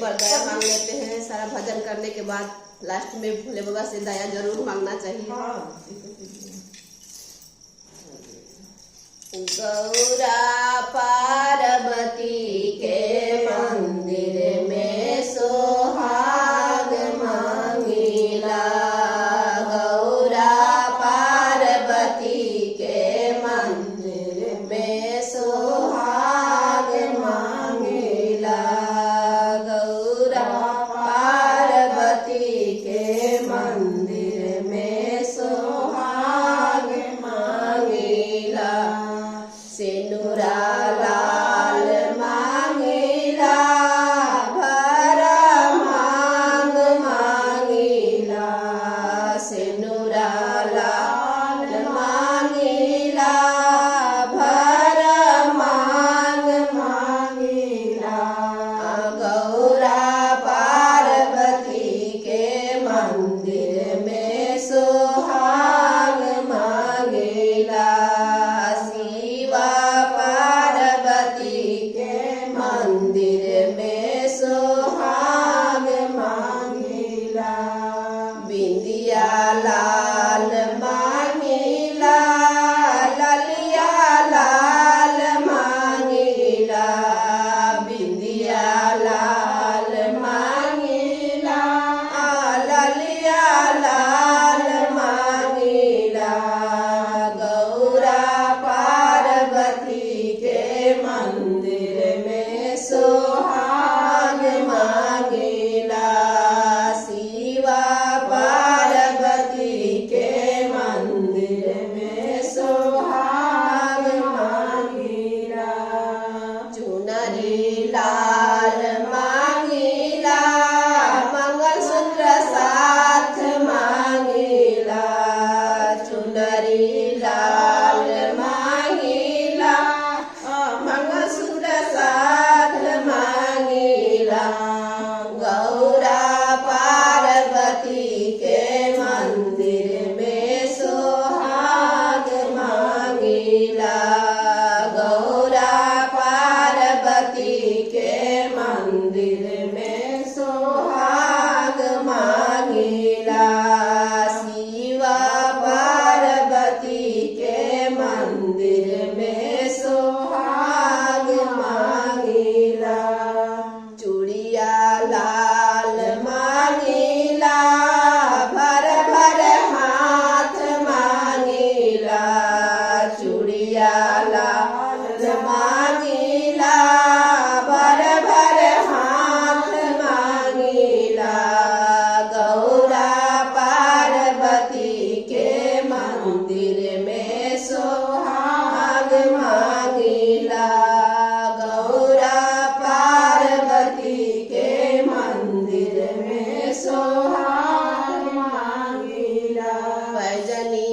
बार दया मांग लेते हैं। सारा भजन करने के बाद लास्ट में भोले बाबा से दया जरूर मांगना चाहिए। गौरा पार्वती के मंदिर में सोहाग मांगिला। गौरा पार्वती के मंदिर में सोहाग मांगिला। गौरा पार्वती के मंदिर में सोहाग मांगिला। सिनुरा लाल मांगिला, भर मांग मांगिला। सिनुरा लाल मांगिला, भर मांग मांगिला। गौरा पार्वती के मंदिर में सोहाग मांगिला। पार्वती के मंदिर में सोहाग मांगिला। बिंदिया लाल मांगिला, ललिया लाल मांगिला। बिंदिया लाल मांगिला, ललिया लाल मांगिला। गौरा पार्वती के मंदिर में सोहाग मांगिला। शिवा पार्वती के मंदिर में सोहाग मांगिला। चुनरी लाल मांगिला, मंगलसूत्र साथ मांगिला। चुनरी लाल मांगिला, मंगलसूत्र साथ मांगिला। गौरा पार्वती के मंदिर में सोहाग मांगिला। गौरा पार्वती के मंदिर में सोहाग मांगिला। शिवा पार्वती के मंदिर में सोहाग मांगिला। चूड़िया लाल मांगिला, भर भर हाथ मांगिला। चूड़िया लाल मांगिला, भर भर हाथ मांगिला। गौरा पार्वती के मंदिर में सोहाग मांगिला। गौरा पार्वती के मंदिर में सोहाग मांगिला। पैजनी